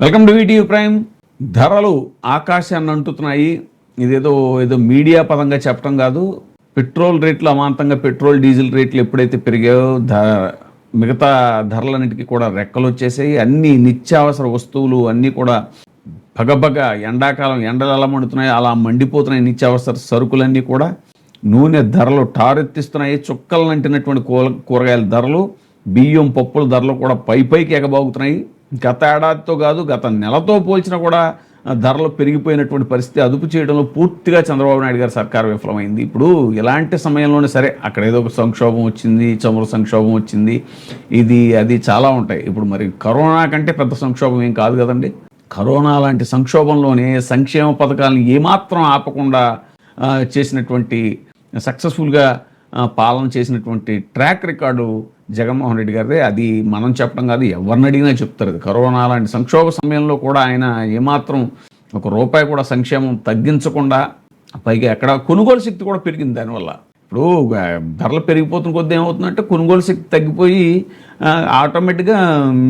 Welcome to ETV prime. ధరలు ఆకాశాన్ని అంటుతున్నాయి. ఇదేదో మీడియా పదంగా చెప్పడం కాదు. పెట్రోల్ రేట్లు అమాంతంగా, పెట్రోల్ డీజిల్ రేట్లు ఎప్పుడైతే పెరిగాయో మిగతా ధరలన్నిటికీ కూడా రెక్కలు వచ్చేసాయి. అన్ని నిత్యావసర వస్తువులు అన్నీ కూడా పగబగ ఎండాకాలం ఎండలు ఎలా మండుతున్నాయి అలా మండిపోతున్నాయి. నిత్యావసర సరుకులన్నీ కూడా నూనె ధరలు టారెత్తిస్తున్నాయి. చుక్కలు నంటినటువంటి కూరగాయల ధరలు, బియ్యం పప్పుల ధరలు కూడా పైకి ఎగబాగుతున్నాయి. గత ఏడాదితో కాదు, గత నెలతో పోల్చినా కూడా ధరలు పెరిగిపోయినటువంటి పరిస్థితి. అదుపు చేయడంలో పూర్తిగా చంద్రబాబు నాయుడు గారి సర్కారు విఫలమైంది. ఇప్పుడు ఇలాంటి సమయంలోనే సరే అక్కడ ఏదో ఒక సంక్షోభం వచ్చింది, చమురు సంక్షోభం వచ్చింది, అది చాలా ఉంటాయి. ఇప్పుడు మరి కరోనా కంటే పెద్ద సంక్షోభం ఏం కాదు కదండి. కరోనా లాంటి సంక్షోభంలోనే సంక్షేమ పథకాలను ఏమాత్రం ఆపకుండా చేసినటువంటి, సక్సెస్ఫుల్గా పాలన చేసినటువంటి ట్రాక్ రికార్డు జగన్మోహన్ రెడ్డి గారిదే. అది మనం చెప్పడం కాదు, ఎవరిని అడిగినా చెప్తారు. అది కరోనా లాంటి సంక్షోభ సమయంలో కూడా ఆయన ఏమాత్రం ఒక రూపాయి కూడా సంక్షేమం తగ్గించకుండా, పైగా ఎక్కడ కొనుగోలు శక్తి కూడా పెరిగింది దానివల్ల. ఇప్పుడు ధరలు పెరిగిపోతున్న కొద్ది ఏమవుతుందంటే కొనుగోలు శక్తి తగ్గిపోయి ఆటోమేటిక్గా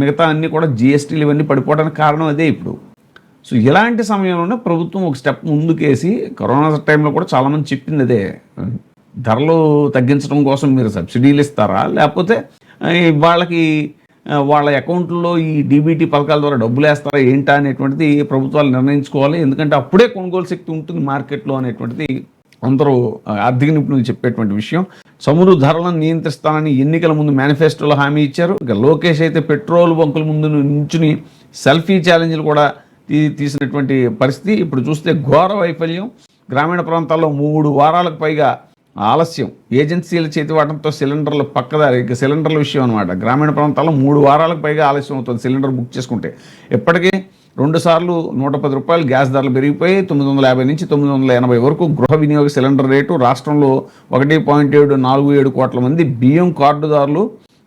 మిగతా అన్నీ కూడా జిఎస్టీలు ఇవన్నీ పడిపోవడానికి కారణం అదే. ఇప్పుడు సో ఇలాంటి సమయంలోనే ప్రభుత్వం ఒక స్టెప్ ముందుకేసి, కరోనా టైంలో కూడా చాలామంది చెప్పింది అదే, ధరలు తగ్గించడం కోసం మీరు సబ్సిడీలు ఇస్తారా, లేకపోతే వాళ్ళకి వాళ్ళ అకౌంట్లో ఈ డీబీటీ పథకాల ద్వారా డబ్బులు వేస్తారా ఏంటా అనేటువంటిది ప్రభుత్వాలు నిర్ణయించుకోవాలి. ఎందుకంటే అప్పుడే కొనుగోలు శక్తి ఉంటుంది మార్కెట్లో అనేటువంటిది అందరూ ఆర్థిక నిపుణులు చెప్పేటువంటి విషయం. చమురు ధరలను నియంత్రిస్తానని ఎన్నికల ముందు మేనిఫెస్టోలో హామీ ఇచ్చారు. ఇక లోకేష్ అయితే పెట్రోల్ బంకుల ముందు నుంచుని సెల్ఫీ ఛాలెంజ్లు కూడా తీసినటువంటి పరిస్థితి. ఇప్పుడు చూస్తే ఘోర వైఫల్యం. గ్రామీణ ప్రాంతాల్లో 3 వారాలకు పైగా ఆలస్యం, ఏజెన్సీల చేతివాటంతో సిలిండర్లు పక్కదారి. సిలిండర్ల విషయం అనమాట. గ్రామీణ ప్రాంతాల్లో 3 వారాలకు పైగా ఆలస్యం అవుతుంది సిలిండర్ బుక్ చేసుకుంటే. ఇప్పటికీ 2 సార్లు 110 రూపాయలు గ్యాస్ ధరలు పెరిగిపోయి 950 నుంచి 980 వరకు గృహ వినియోగ సిలిండర్ రేటు. రాష్ట్రంలో 1.747 కోట్ల మంది బియ్యం కార్డుదారులు.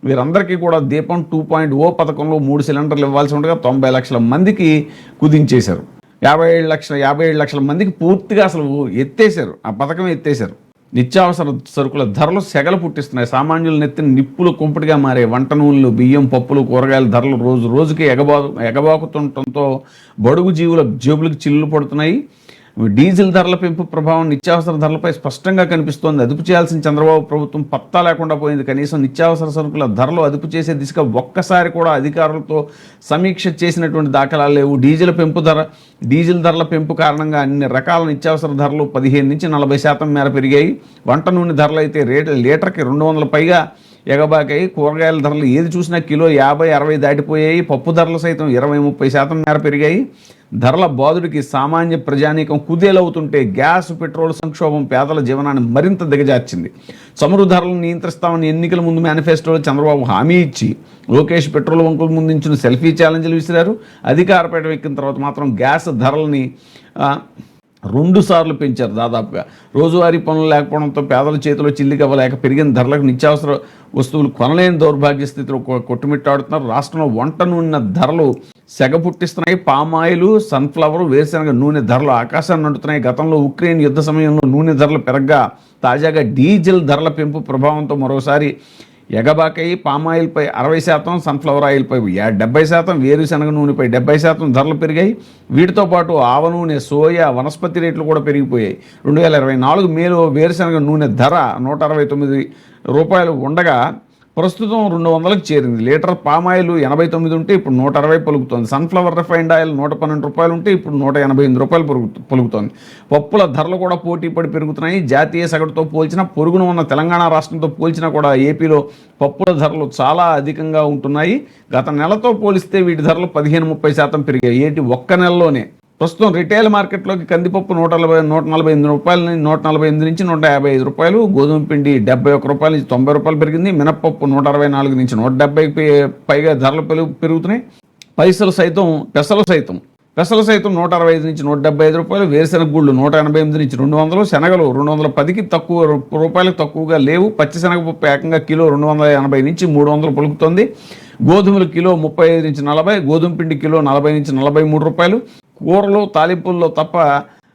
వీరందరికీ కూడా దీపం 2.0 పథకంలో 3 సిలిండర్లు ఇవ్వాల్సి ఉండగా 90 లక్షల మందికి కుదించేశారు. 57 లక్షల మందికి పూర్తిగా అసలు ఎత్తేసారు, ఆ పథకం ఎత్తేసారు. నిత్యావసర సరుకుల ధరలు సెగలు పుట్టిస్తున్నాయి. సామాన్యుల నెత్తిన నిప్పులు కుంపటిగా మారే వంట నూనెలు, బియ్యం, పప్పులు, కూరగాయల ధరలు రోజుకి ఎగబాకుతుండటంతో బడుగు జీవుల జేబులకు చిల్లులు పడుతున్నాయి. డీజిల్ ధరల పెంపు ప్రభావం నిత్యావసర ధరలపై స్పష్టంగా కనిపిస్తోంది. అదుపు చేయాల్సిన చంద్రబాబు ప్రభుత్వం పత్తా లేకుండా పోయింది. కనీసం నిత్యావసర సరుకుల ధరలు అదుపు చేసే దిశగా ఒక్కసారి కూడా అధికారులతో సమీక్ష చేసినటువంటి దాఖలాలు లేవు. డీజిల్ ధరల పెంపు కారణంగా అన్ని రకాల నిత్యావసర ధరలు 15 నుంచి 40% మేర పెరిగాయి. వంట నూనె ధరలు అయితే లీటర్కి 200 పైగా ఎగబాకాయి. కూరగాయల ధరలు ఏది చూసినా కిలో 50-60 దాటిపోయాయి. పప్పు ధరలు సైతం 20-30% మేర పెరిగాయి. ధరల బాదుడికి సామాన్య ప్రజానీకం కుదేలవుతుంటే గ్యాస్, పెట్రోల్ సంక్షోభం పేదల జీవనాన్ని మరింత దిగజార్చింది. చమురు ధరలను నియంత్రిస్తామని ఎన్నికల ముందు మేనిఫెస్టోలో చంద్రబాబు హామీ ఇచ్చి లోకేష్ పెట్రోల్ బంకుల ముందుంచిన సెల్ఫీ ఛాలెంజ్లు విసిరారు. అధికారపేట ఎక్కిన తర్వాత మాత్రం గ్యాస్ ధరలని 2 సార్లు పెంచారు. దాదాపుగా రోజువారీ పనులు లేకపోవడంతో పేదల చేతిలో చిల్లికవ్వలేక పెరిగిన ధరలకు నిత్యావసర వస్తువులు కొనలేని దౌర్భాగ్య స్థితిలో కొట్టుమిట్టాడుతున్నారు. రాష్ట్రంలో వంట నూనె ధరలు సెగ పుట్టిస్తున్నాయి. పామాయిల్, సన్ఫ్లవర్, వేరుశనగ నూనె ధరలు ఆకాశాన్ని అంటున్నాయి. గతంలో ఉక్రెయిన్ యుద్ధ సమయంలో నూనె ధరలు పెరగ్గా తాజాగా డీజిల్ ధరల పెంపు ప్రభావంతో మరోసారి ఎగబాకాయి. పామాయిల్పై 60%, సన్ఫ్లవర్ ఆయిల్పై 70%, వేరుశనగ నూనెపై 70% ధరలు పెరిగాయి. వీటితో పాటు ఆవ నూనె, సోయా, వనస్పతి రేట్లు కూడా పెరిగిపోయాయి. 2024 మేలో వేరుశనగ నూనె ధర 169 రూపాయలు ఉండగా ప్రస్తుతం 200కి చేరింది. లీటర్ పామాయిల్ 89 ఉంటే ఇప్పుడు 160 పలుకుతోంది. సన్ఫ్లవర్ రిఫైన్డ్ ఆయిల్ 112 రూపాయలు ఉంటే ఇప్పుడు 188 రూపాయలు పలుకుతోంది. పప్పుల ధరలు కూడా పోటీ పడి పెరుగుతున్నాయి. జాతీయ సగటుతో పోల్చినా, పొరుగున ఉన్న తెలంగాణ రాష్ట్రంతో పోల్చినా కూడా ఏపీలో పప్పుల ధరలు చాలా అధికంగా ఉంటున్నాయి. గత నెలతో పోలిస్తే వీటి ధరలు 15-30% పెరిగాయి. ఒక్క నెలలోనే. ప్రస్తుతం రిటైల్ మార్కెట్లోకి కందిపప్పు 148 రూపాయల నుంచి 155 రూపాయలు, గోధుమ పిండి 71 రూపాయల నుంచి 90 రూపాయలు పెరిగింది. మినప్పప్పు 164 నుంచి 170 పైగా ధరలు పెరుగుతున్నాయి. పెసలు సైతం 165 నుంచి 175 రూపాయలు, వేరుశనగ గుళ్ళు 188 నుంచి 200, శనగలు 210కి రూపాయలకు తక్కువగా లేవు. పచ్చిశనగపప్పు ఏకంగా కిలో 280 నుంచి 300 పలుకుతుంది. గోధుమలు కిలో 35 నుంచి 40, గోధుమ పిండి కిలో 40 నుంచి 43 రూపాయలు. కూరలు, తాలింపుల్లో తప్ప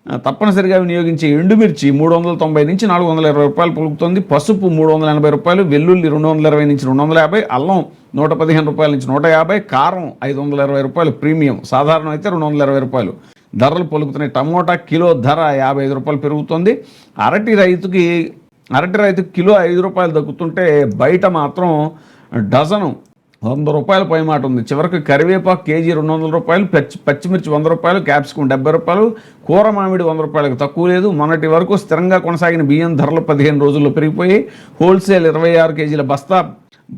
తప్పనిసరిగా వినియోగించే ఎండుమిర్చి 390 నుంచి 420 రూపాయలు పలుకుతుంది. పసుపు 380 రూపాయలు, వెల్లుల్లి 220 నుంచి 250, అల్లం 115 రూపాయల నుంచి 150, కారం 520 రూపాయలు ప్రీమియం, సాధారణం అయితే 220 రూపాయలు ధరలు పలుకుతున్నాయి. టమోటా కిలో ధర 55 రూపాయలు పెరుగుతుంది. అరటి రైతుకు కిలో 5 రూపాయలు దక్కుతుంటే బయట మాత్రం డజను 100 రూపాయల పై మాట ఉంది. చివరికి కరివేపాకు కేజీ 200 రూపాయలు, పచ్చిమిర్చి 100 రూపాయలు, క్యాప్సికం 70 రూపాయలు, కూర మామిడి 100 రూపాయలకు తక్కువ లేదు. మొన్నటి వరకు స్థిరంగా కొనసాగిన బియ్యం ధరలు 15 రోజుల్లో పెరిగిపోయి హోల్సేల్ 26 కేజీల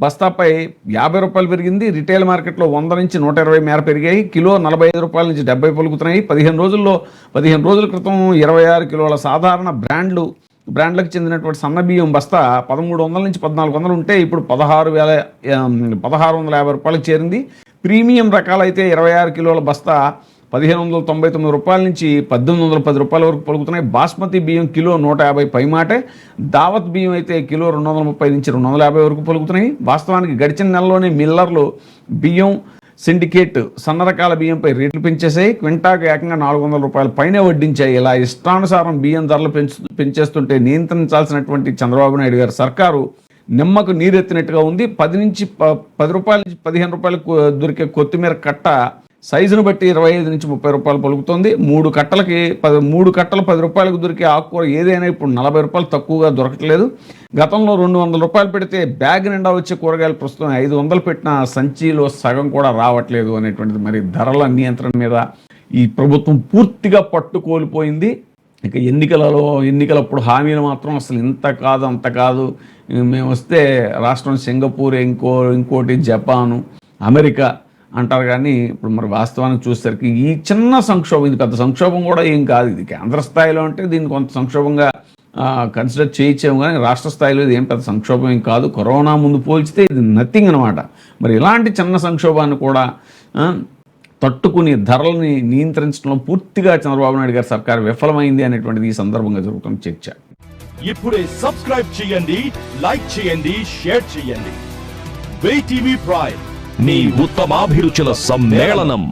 బస్తాపై 50 రూపాయలు పెరిగింది. రిటైల్ మార్కెట్లో 100 నుంచి 120 మేర పెరిగాయి. కిలో 45 రూపాయల నుంచి 70 పలుకుతున్నాయి. 15 రోజుల క్రితం 26 కిలోల సాధారణ బ్రాండ్లకు చెందినటువంటి సన్న బియ్యం బస్తా 1300 నుంచి 1400 ఉంటే ఇప్పుడు 1650 రూపాయలకు చేరింది. ప్రీమియం రకాలైతే 26 కిలోల బస్తా 1599 రూపాయల నుంచి 1810 రూపాయల వరకు పలుకుతున్నాయి. బాస్మతి బియ్యం కిలో 150 పైమాటే. దావత్ బియ్యం అయితే కిలో 230 నుంచి 250 వరకు పలుకుతున్నాయి. వాస్తవానికి గడిచిన నెలలోనే మిల్లర్లు బియ్యం సిండికేట్ సన్న రకాల బియ్యంపై రేట్లు పెంచేసాయి. క్వింటాకు ఏకంగా 400 రూపాయల పైనే వడ్డించాయి. ఇలా ఇష్టానుసారం బియ్యం ధరలు పెంచేస్తుంటే నియంత్రించాల్సినటువంటి చంద్రబాబు నాయుడు గారి సర్కారు నిమ్మకు నీరెత్తినట్టుగా ఉంది. 10 రూపాయల నుంచి 15 రూపాయలకు దొరికే కొత్తిమీర కట్ట సైజును బట్టి 25 నుంచి 30 రూపాయలు పలుకుతుంది. 3 కట్టలు 10 రూపాయలకు దొరికే ఆకుకూర ఏదైనా ఇప్పుడు 40 రూపాయలు తక్కువగా దొరకట్లేదు. గతంలో 200 రూపాయలు పెడితే బ్యాగ్ నిండా వచ్చే కూరగాయలు ప్రస్తుతం 500 పెట్టిన సంచిలో సగం కూడా రావట్లేదు అనేటువంటిది. మరి ధరల నియంత్రణ మీద ఈ ప్రభుత్వం పూర్తిగా పట్టు కోల్పోయింది. ఇక ఎన్నికలప్పుడు హామీలు మాత్రం అసలు ఇంత కాదు అంత కాదు, మేము వస్తే రాష్ట్రం సింగపూర్, ఇంకోటి జపాను, అమెరికా అంటారు. కానీ ఇప్పుడు మరి వాస్తవానికి చూసేసరికి ఈ చిన్న సంక్షోభం, ఇది పెద్ద సంక్షోభం కూడా ఏం కాదు. ఇది కేంద్ర స్థాయిలో అంటే దీన్ని కొంత సంక్షోభంగా కన్సిడర్ చేయించాము, కానీ రాష్ట్ర స్థాయిలో ఇది ఏం పెద్ద సంక్షోభం ఏం కాదు. కరోనా ముందు పోల్చితే ఇది నథింగ్ అనమాట. మరి ఇలాంటి చిన్న సంక్షోభాన్ని కూడా తట్టుకుని ధరలని నియంత్రించడంలో పూర్తిగా చంద్రబాబు నాయుడు గారి సర్కారు విఫలమైంది అనేటువంటిది ఈ సందర్భంగా జరుగుతున్న చర్చ. ఇప్పుడే సబ్స్క్రైబ్ చేయండి, లైక్ చేయండి, షేర్ చేయండి. VTV ప్రైమ్, మీ ఉత్తమాభిరుచుల సమ్మేళనం.